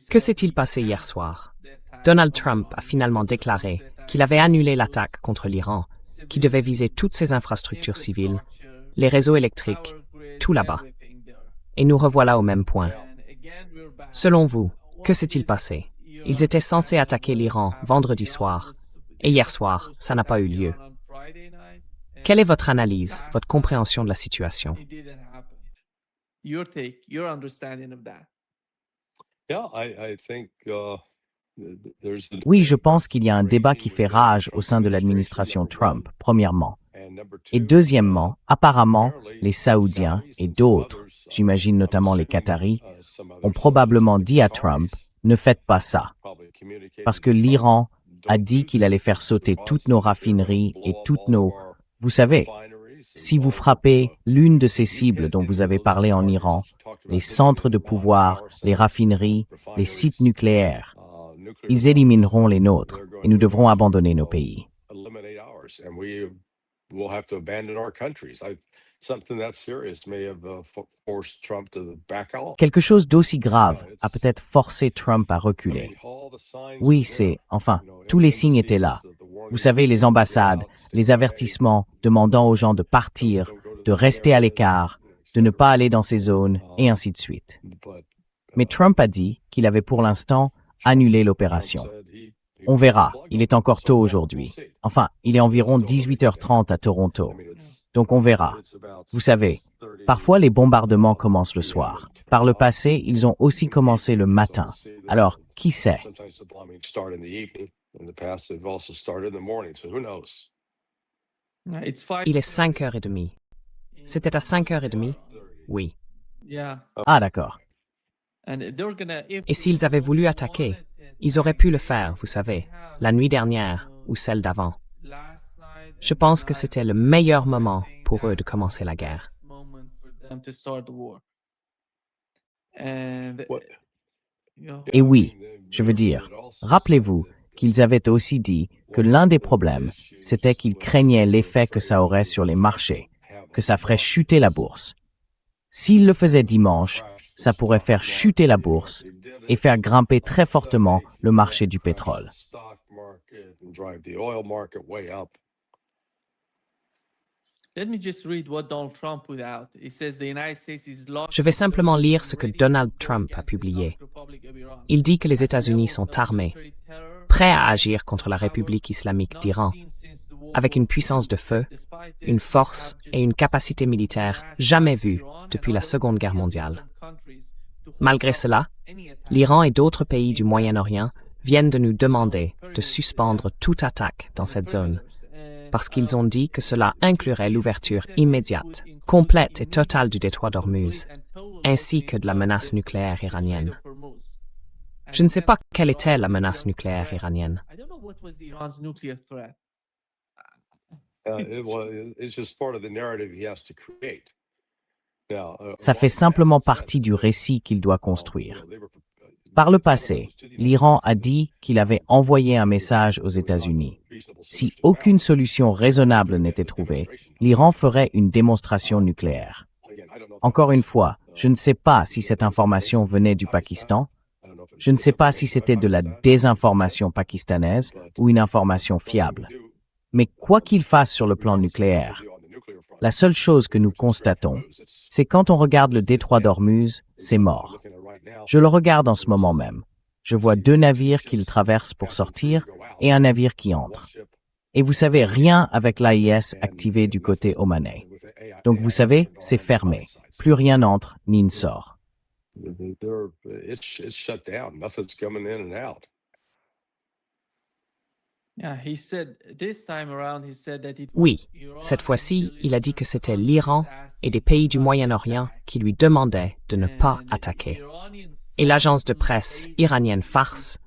Que s'est-il passé hier soir? Donald Trump a finalement déclaré qu'il avait annulé l'attaque contre l'Iran, qui devait viser toutes ses infrastructures civiles, les réseaux électriques, tout là-bas. Et nous revoilà au même point. Selon vous, que s'est-il passé? Ils étaient censés attaquer l'Iran vendredi soir, et hier soir, ça n'a pas eu lieu. Quelle est votre analyse, votre compréhension de la situation? Oui, je pense qu'il y a un débat qui fait rage au sein de l'administration Trump, premièrement. Et deuxièmement, apparemment, les Saoudiens et d'autres, j'imagine notamment les Qataris, ont probablement dit à Trump « Ne faites pas ça ». Parce que l'Iran a dit qu'il allait faire sauter toutes nos raffineries et toutes nos... Vous savez, si vous frappez l'une de ces cibles dont vous avez parlé en Iran, les centres de pouvoir, les raffineries, les sites nucléaires, ils élimineront les nôtres et nous devrons abandonner nos pays. Quelque chose d'aussi grave a peut-être forcé Trump à reculer. Oui, tous les signes étaient là. Vous savez, les ambassades, les avertissements demandant aux gens de partir, de rester à l'écart, de ne pas aller dans ces zones, et ainsi de suite. Mais Trump a dit qu'il avait pour l'instant annulé l'opération. On verra, il est encore tôt aujourd'hui. Enfin, il est environ 18h30 à Toronto. Donc on verra. Vous savez, parfois les bombardements commencent le soir. Par le passé, ils ont aussi commencé le matin. Alors, qui sait? Il est 5h30. C'était à 5h30? Oui. Ah, d'accord. Et s'ils avaient voulu attaquer, ils auraient pu le faire, vous savez, la nuit dernière ou celle d'avant. Je pense que c'était le meilleur moment pour eux de commencer la guerre. Et oui, je veux dire, rappelez-vous qu'ils avaient aussi dit que l'un des problèmes, c'était qu'ils craignaient l'effet que ça aurait sur les marchés, que ça ferait chuter la bourse. S'ils le faisaient dimanche, ça pourrait faire chuter la bourse et faire grimper très fortement le marché du pétrole. Je vais simplement lire ce que Donald Trump a publié. Il dit que les États-Unis sont armés, prêts à agir contre la République islamique d'Iran, avec une puissance de feu, une force et une capacité militaire jamais vues depuis la Seconde Guerre mondiale. Malgré cela, l'Iran et d'autres pays du Moyen-Orient viennent de nous demander de suspendre toute attaque dans cette zone, parce qu'ils ont dit que cela inclurait l'ouverture immédiate, complète et totale du détroit d'Ormuz, ainsi que de la menace nucléaire iranienne. Je ne sais pas quelle était la menace nucléaire iranienne. Ça fait simplement partie du récit qu'il doit construire. Par le passé, l'Iran a dit qu'il avait envoyé un message aux États-Unis. Si aucune solution raisonnable n'était trouvée, l'Iran ferait une démonstration nucléaire. Encore une fois, je ne sais pas si cette information venait du Pakistan, je ne sais pas si c'était de la désinformation pakistanaise ou une information fiable. Mais quoi qu'il fasse sur le plan nucléaire, la seule chose que nous constatons, c'est quand on regarde le détroit d'Ormuz, c'est mort. Je le regarde en ce moment même. Je vois 2 navires qui le traversent pour sortir et un navire qui entre. Et vous savez, rien avec l'AIS activé du côté omanais. Donc vous savez, c'est fermé. Plus rien n'entre ni ne sort. Oui, cette fois-ci, il a dit que c'était l'Iran et des pays du Moyen-Orient qui lui demandaient de ne pas attaquer. Et l'agence de presse iranienne Fars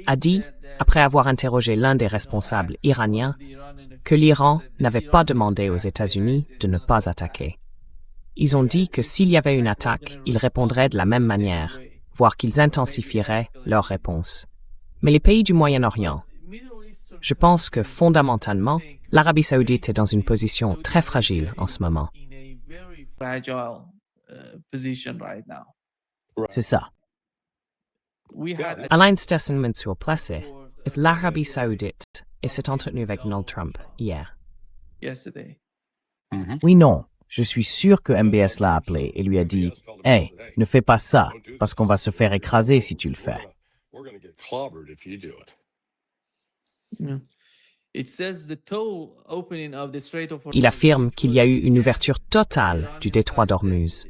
a dit, après avoir interrogé l'un des responsables iraniens, que l'Iran n'avait pas demandé aux États-Unis de ne pas attaquer. Ils ont dit que s'il y avait une attaque, ils répondraient de la même manière, voire qu'ils intensifieraient leur réponse. Mais les pays du Moyen-Orient, je pense que fondamentalement, l'Arabie saoudite est dans une position très fragile en ce moment. C'est ça. Alain Stessen Mansour placé est l'Arabie Saoudite et s'est entretenu avec Donald Trump hier. Oui, non. Je suis sûr que MBS l'a appelé et lui a dit « Hey, ne fais pas ça, parce qu'on va se faire écraser si tu le fais. » Il affirme qu'il y a eu une ouverture totale du détroit d'Ormuz.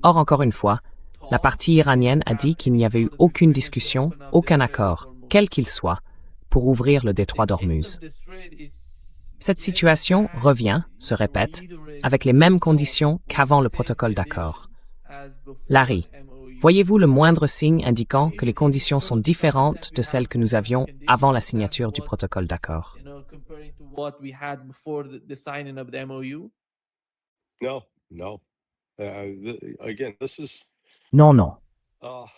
Or, encore une fois, la partie iranienne a dit qu'il n'y avait eu aucune discussion, aucun accord, quel qu'il soit, pour ouvrir le détroit d'Ormuz. Cette situation revient, se répète, avec les mêmes conditions qu'avant le protocole d'accord. Larry, voyez-vous le moindre signe indiquant que les conditions sont différentes de celles que nous avions avant la signature du protocole d'accord? Non, non.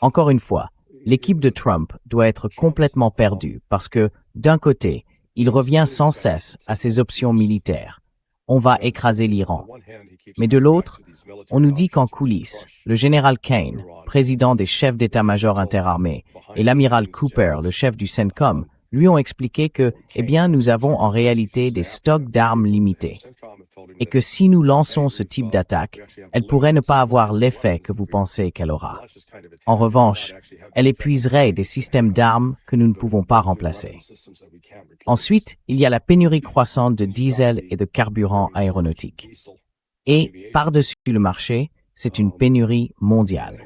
Encore une fois, l'équipe de Trump doit être complètement perdue parce que, d'un côté, il revient sans cesse à ses options militaires. On va écraser l'Iran. Mais de l'autre, on nous dit qu'en coulisses, le général Kane, président des chefs d'état-major interarmés, et l'amiral Cooper, le chef du CENTCOM, lui ont expliqué que, eh bien, nous avons en réalité des stocks d'armes limités. Et que si nous lançons ce type d'attaque, elle pourrait ne pas avoir l'effet que vous pensez qu'elle aura. En revanche, elle épuiserait des systèmes d'armes que nous ne pouvons pas remplacer. Ensuite, il y a la pénurie croissante de diesel et de carburant aéronautique. Et, par-dessus le marché, c'est une pénurie mondiale.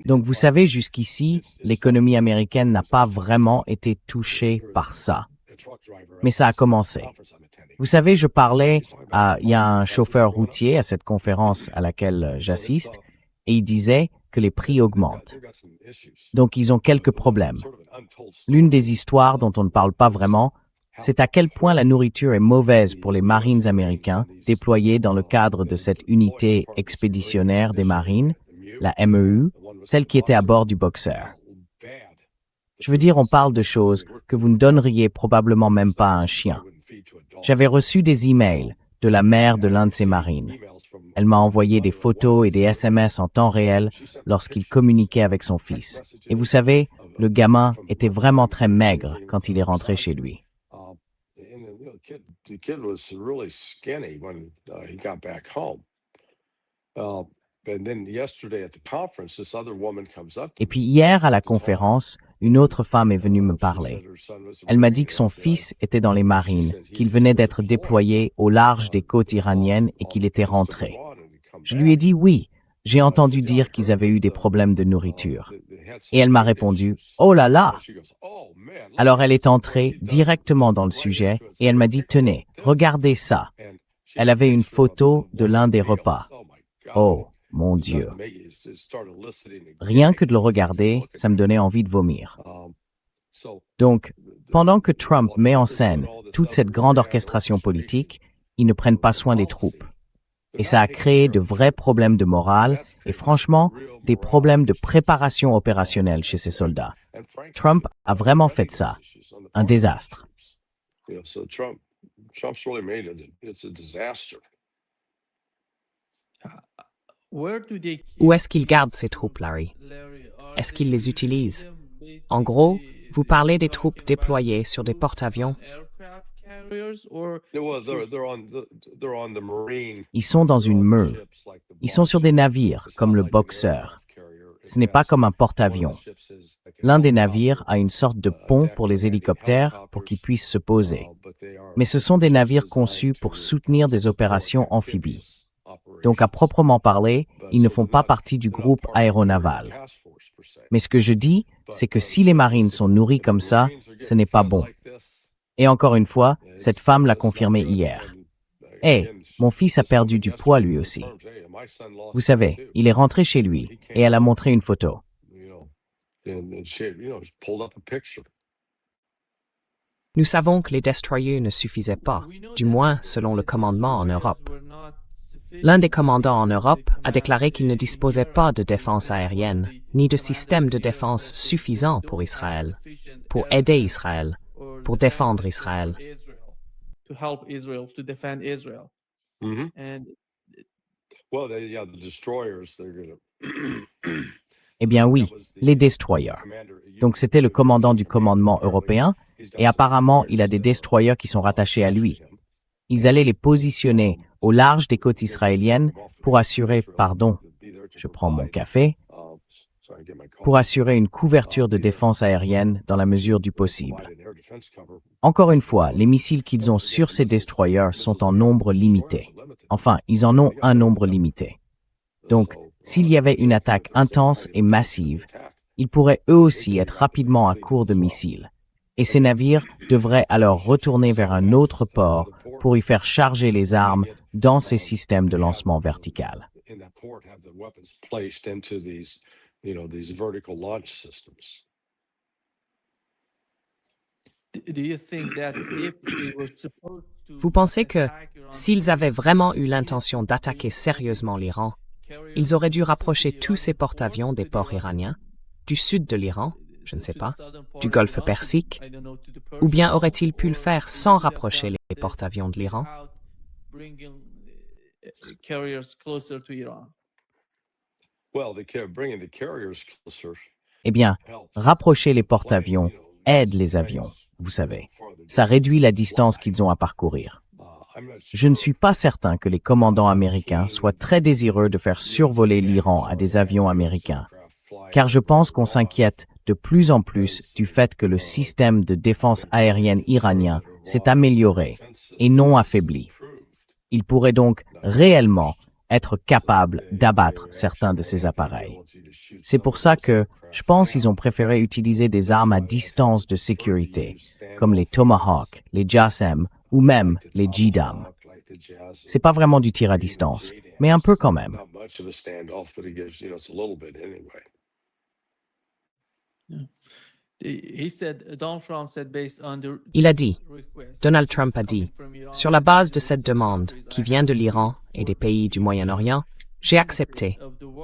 Donc vous savez, jusqu'ici, l'économie américaine n'a pas vraiment été touchée par ça. Mais ça a commencé. Vous savez, je parlais il y a un chauffeur routier à cette conférence à laquelle j'assiste, et il disait que les prix augmentent. Donc ils ont quelques problèmes. L'une des histoires dont on ne parle pas vraiment, c'est à quel point la nourriture est mauvaise pour les Marines américains déployés dans le cadre de cette unité expéditionnaire des Marines, la MEU, celle qui était à bord du Boxer. Je veux dire, on parle de choses que vous ne donneriez probablement même pas à un chien. J'avais reçu des emails de la mère de l'un de ces marines. Elle m'a envoyé des photos et des SMS en temps réel lorsqu'il communiquait avec son fils. Et vous savez, le gamin était vraiment très maigre quand il est rentré chez lui. Et puis hier à la conférence, une autre femme est venue me parler. Elle m'a dit que son fils était dans les marines, qu'il venait d'être déployé au large des côtes iraniennes et qu'il était rentré. Je lui ai dit oui, j'ai entendu dire qu'ils avaient eu des problèmes de nourriture. Et elle m'a répondu « Oh là là !» Alors elle est entrée directement dans le sujet et elle m'a dit « Tenez, regardez ça !» Elle avait une photo de l'un des repas. Oh, mon Dieu! Rien que de le regarder, ça me donnait envie de vomir. Donc, pendant que Trump met en scène toute cette grande orchestration politique, ils ne prennent pas soin des troupes. Et ça a créé de vrais problèmes de morale et franchement, des problèmes de préparation opérationnelle chez ces soldats. Trump a vraiment fait de ça un désastre. Où est-ce qu'ils gardent ces troupes, Larry? Est-ce qu'ils les utilisent? En gros, vous parlez des troupes déployées sur des porte-avions? Ils sont dans une MEU. Ils sont sur des navires, comme le Boxer. Ce n'est pas comme un porte-avions. L'un des navires a une sorte de pont pour les hélicoptères pour qu'ils puissent se poser. Mais ce sont des navires conçus pour soutenir des opérations amphibies. Donc, à proprement parler, ils ne font pas partie du groupe aéronaval. Mais ce que je dis, c'est que si les marines sont nourris comme ça, ce n'est pas bon. Et encore une fois, cette femme l'a confirmé hier. Hey, mon fils a perdu du poids lui aussi. Vous savez, il est rentré chez lui et elle a montré une photo. Nous savons que les destroyers ne suffisaient pas, du moins selon le commandement en Europe. L'un des commandants en Europe a déclaré qu'il ne disposait pas de défense aérienne, ni de système de défense suffisant pour Israël, pour aider Israël, pour défendre Israël. to help Israel, to defend Israel. Mhm. And Well, the destroyers, they're gonna Eh bien oui, les destroyers. Donc c'était le commandant du commandement européen, et apparemment il a des destroyers qui sont rattachés à lui. Ils allaient les positionner au large des côtes israéliennes pour assurer, je prends mon café, pour assurer une couverture de défense aérienne dans la mesure du possible. Encore une fois, les missiles qu'ils ont sur ces destroyers sont en nombre limité. Enfin, ils en ont un nombre limité. Donc, s'il y avait une attaque intense et massive, ils pourraient eux aussi être rapidement à court de missiles. Et ces navires devraient alors retourner vers un autre port pour y faire charger les armes dans ces systèmes de lancement vertical. in that port have the weapons placed into these, these vertical launch systems. do you think that if they were supposed to Vous pensez que, attack Iran, s'ils avaient vraiment eu l'intention d'attaquer sérieusement l'Iran, ils auraient dû rapprocher tous ces porte-avions des ports iraniens, du sud de l'Iran, je ne sais pas, du golfe Persique, ou bien auraient-ils pu le faire sans rapprocher les porte-avions de l'Iran? Carriers closer to Iran? Well, bringing the carriers closer Eh bien, helps. rapprocher les porte-avions aide les avions, vous savez. Ça réduit la distance qu'ils ont à parcourir. Je ne suis pas certain que les commandants américains soient très désireux de faire survoler l'Iran à des avions américains, car je pense qu'on s'inquiète de plus en plus du fait que le système de défense aérienne iranien s'est amélioré et non affaibli. Il pourrait donc réellement être capable d'abattre certains de ces appareils. C'est pour ça que je pense qu'ils ont préféré utiliser des armes à distance de sécurité, comme les Tomahawk, les JASSM ou même les JDAM. C'est pas vraiment du tir à distance, mais un peu quand même. Not much of a standoff, but it gives, it's a little bit anyway. Il a dit, Donald Trump a dit, sur la base de cette demande qui vient de l'Iran et des pays du Moyen-Orient, j'ai accepté,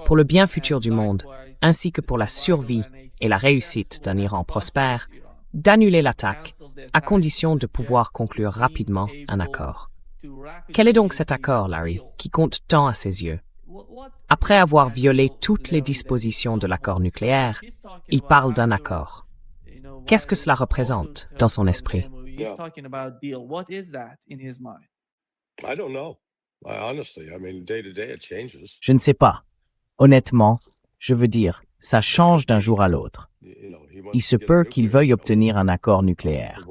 pour le bien futur du monde, ainsi que pour la survie et la réussite d'un Iran prospère, d'annuler l'attaque, à condition de pouvoir conclure rapidement un accord. Quel est donc cet accord, Larry, qui compte tant à ses yeux? Après avoir violé toutes les dispositions de l'accord nucléaire, il parle d'un accord. Qu'est-ce que cela représente dans son esprit? I don't know. Honestly, day to day it changes. Je ne sais pas. Honnêtement, je veux dire, ça change d'un jour à l'autre. Il se peut qu'il veuille obtenir un accord nucléaire.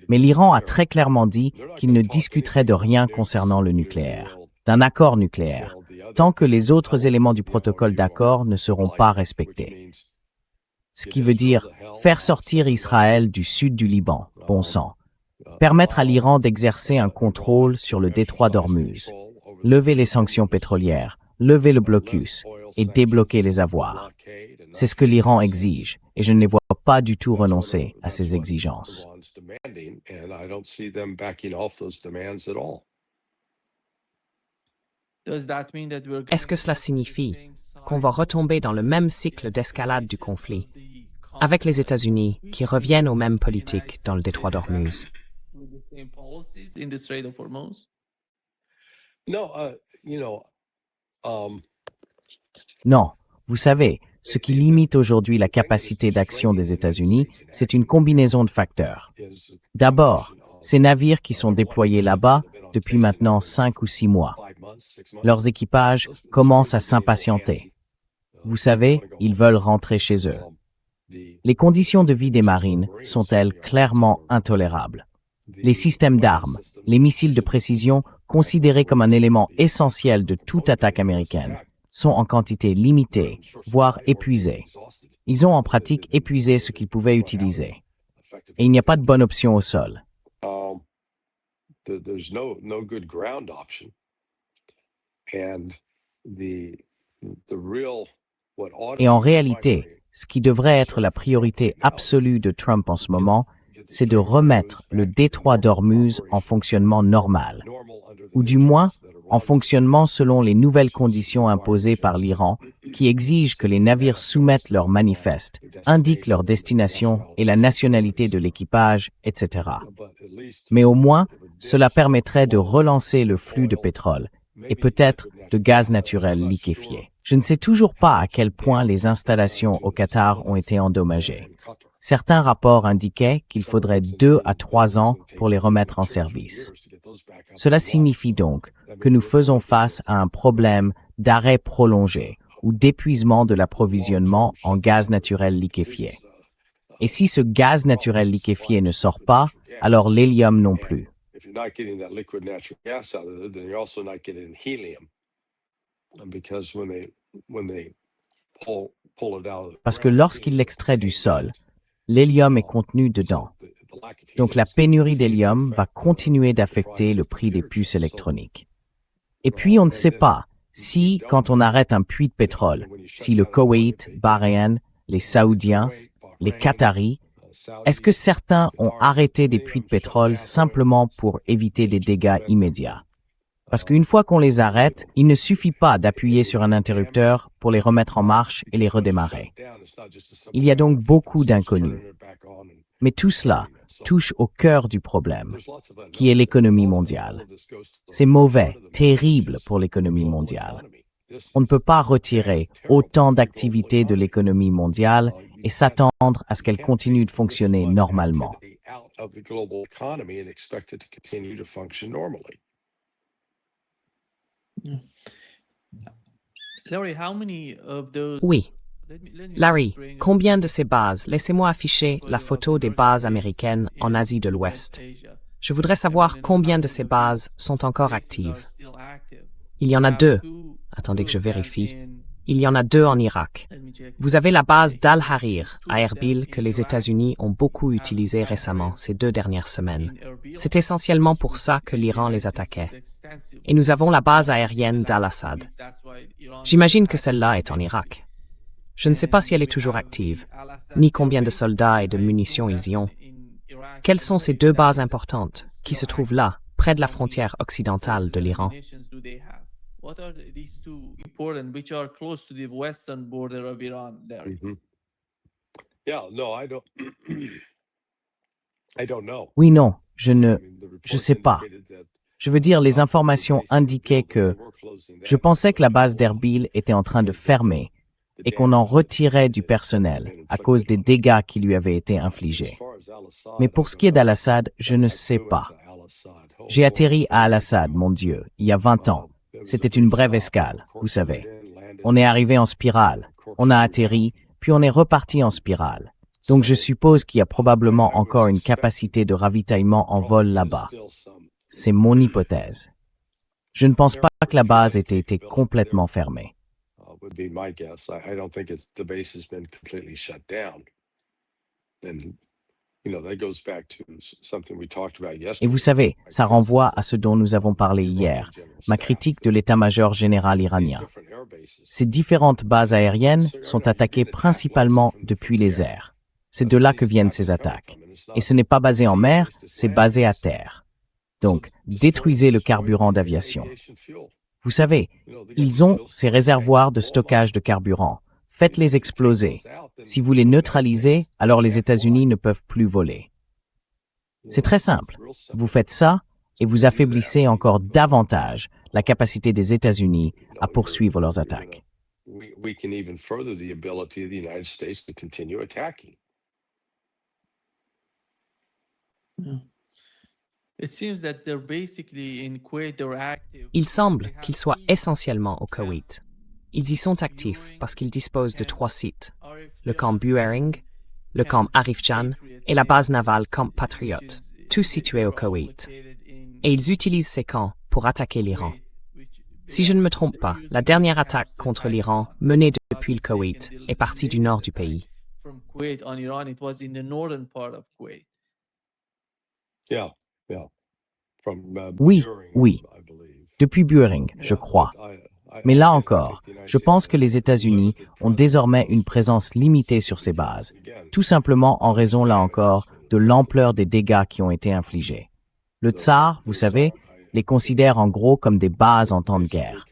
Mais l'Iran a très clairement dit qu'il ne discuterait de rien concernant le nucléaire, d'un accord nucléaire, tant que les autres éléments du protocole d'accord ne seront pas respectés. Ce qui veut dire faire sortir Israël du sud du Liban, bon sang, permettre à l'Iran d'exercer un contrôle sur le détroit d'Ormuz, lever les sanctions pétrolières, lever le blocus et débloquer les avoirs. C'est ce que l'Iran exige, et je ne les vois pas du tout renoncer à ces exigences. Est-ce que cela signifie qu'on va retomber dans le même cycle d'escalade du conflit, avec les États-Unis qui reviennent aux mêmes politiques dans le détroit d'Ormuz? Non, vous savez, ce qui limite aujourd'hui la capacité d'action des États-Unis, c'est une combinaison de facteurs. D'abord, ces navires qui sont déployés là-bas depuis maintenant 5 ou 6 mois. Leurs équipages commencent à s'impatienter. Vous savez, ils veulent rentrer chez eux. Les conditions de vie des marines sont-elles clairement intolérables? Les systèmes d'armes, les missiles de précision, considérés comme un élément essentiel de toute attaque américaine, sont en quantité limitée, voire épuisés. Ils ont en pratique épuisé ce qu'ils pouvaient utiliser. Et il n'y a pas de bonne option au sol. There's no good ground option. And the real Et en réalité, ce qui devrait être la priorité absolue de Trump en ce moment, c'est de remettre le détroit d'Ormuz en fonctionnement normal, ou du moins en fonctionnement selon les nouvelles conditions imposées par l'Iran, qui exigent que les navires soumettent leurs manifestes, indiquent leur destination et la nationalité de l'équipage, etc. Mais au moins, cela permettrait de relancer le flux de pétrole et peut-être de gaz naturel liquéfié. Je ne sais toujours pas à quel point les installations au Qatar ont été endommagées. Certains rapports indiquaient qu'il faudrait 2 à 3 ans pour les remettre en service. Cela signifie donc que nous faisons face à un problème d'arrêt prolongé ou d'épuisement de l'approvisionnement en gaz naturel liquéfié. Et si ce gaz naturel liquéfié ne sort pas, alors l'hélium non plus. Parce que lorsqu'il l'extrait du sol, l'hélium est contenu dedans. Donc la pénurie d'hélium va continuer d'affecter le prix des puces électroniques. Et puis on ne sait pas si, quand on arrête un puits de pétrole, si le Koweït, Bahreïn, les Saoudiens, les Qataris, est-ce que certains ont arrêté des puits de pétrole simplement pour éviter des dégâts immédiats? Parce qu'une fois qu'on les arrête, il ne suffit pas d'appuyer sur un interrupteur pour les remettre en marche et les redémarrer. Il y a donc beaucoup d'inconnus. Mais tout cela touche au cœur du problème, qui est l'économie mondiale. C'est mauvais, terrible pour l'économie mondiale. On ne peut pas retirer autant d'activités de l'économie mondiale et s'attendre à ce qu'elle continue de fonctionner normalement. Oui. Larry, combien de ces bases? Laissez-moi afficher la photo des bases américaines en Asie de l'Ouest. Je voudrais savoir combien de ces bases sont encore actives. Il y en a 2. Attendez que je vérifie. Il y en a 2 en Irak. Vous avez la base d'Al-Harir à Erbil que les États-Unis ont beaucoup utilisée récemment, ces 2 dernières semaines. C'est essentiellement pour ça que l'Iran les attaquait. Et nous avons la base aérienne d'Al-Assad. J'imagine que celle-là est en Irak. Je ne sais pas si elle est toujours active, ni combien de soldats et de munitions ils y ont. Quelles sont ces 2 bases importantes qui se trouvent là, près de la frontière occidentale de l'Iran? Oui, non, je sais pas. Je veux dire, les informations indiquaient que je pensais que la base d'Erbil était en train de fermer et qu'on en retirait du personnel à cause des dégâts qui lui avaient été infligés. Mais pour ce qui est d'Al-Assad, je ne sais pas. J'ai atterri à Al-Assad, mon Dieu, il y a 20 ans. C'était une brève escale, vous savez. On est arrivé en spirale, on a atterri, puis on est reparti en spirale. Donc je suppose qu'il y a probablement encore une capacité de ravitaillement en vol là-bas. C'est mon hypothèse. Je ne pense pas que la base ait été complètement fermée. Et vous savez, ça renvoie à ce dont nous avons parlé hier, ma critique de l'état-major général iranien. Ces différentes bases aériennes sont attaquées principalement depuis les airs. C'est de là que viennent ces attaques. Et ce n'est pas basé en mer, c'est basé à terre. Donc, détruisez le carburant d'aviation. Vous savez, ils ont ces réservoirs de stockage de carburant. Faites-les exploser. Si vous les neutralisez, alors les États-Unis ne peuvent plus voler. C'est très simple. Vous faites ça et vous affaiblissez encore davantage la capacité des États-Unis à poursuivre leurs attaques. Il semble qu'ils soient essentiellement au Koweït. Ils y sont actifs parce qu'ils disposent de 3 sites, le camp Buehring, le camp Arif Jan et la base navale Camp Patriot, tous situés au Koweït. Et ils utilisent ces camps pour attaquer l'Iran. Si je ne me trompe pas, la dernière attaque contre l'Iran menée depuis le Koweït est partie du nord du pays. Oui. Depuis Buehring, je crois. Mais là encore, je pense que les États-Unis ont désormais une présence limitée sur ces bases, tout simplement en raison, là encore, de l'ampleur des dégâts qui ont été infligés. Le Tsar, vous savez, les considère en gros comme des bases en temps de guerre.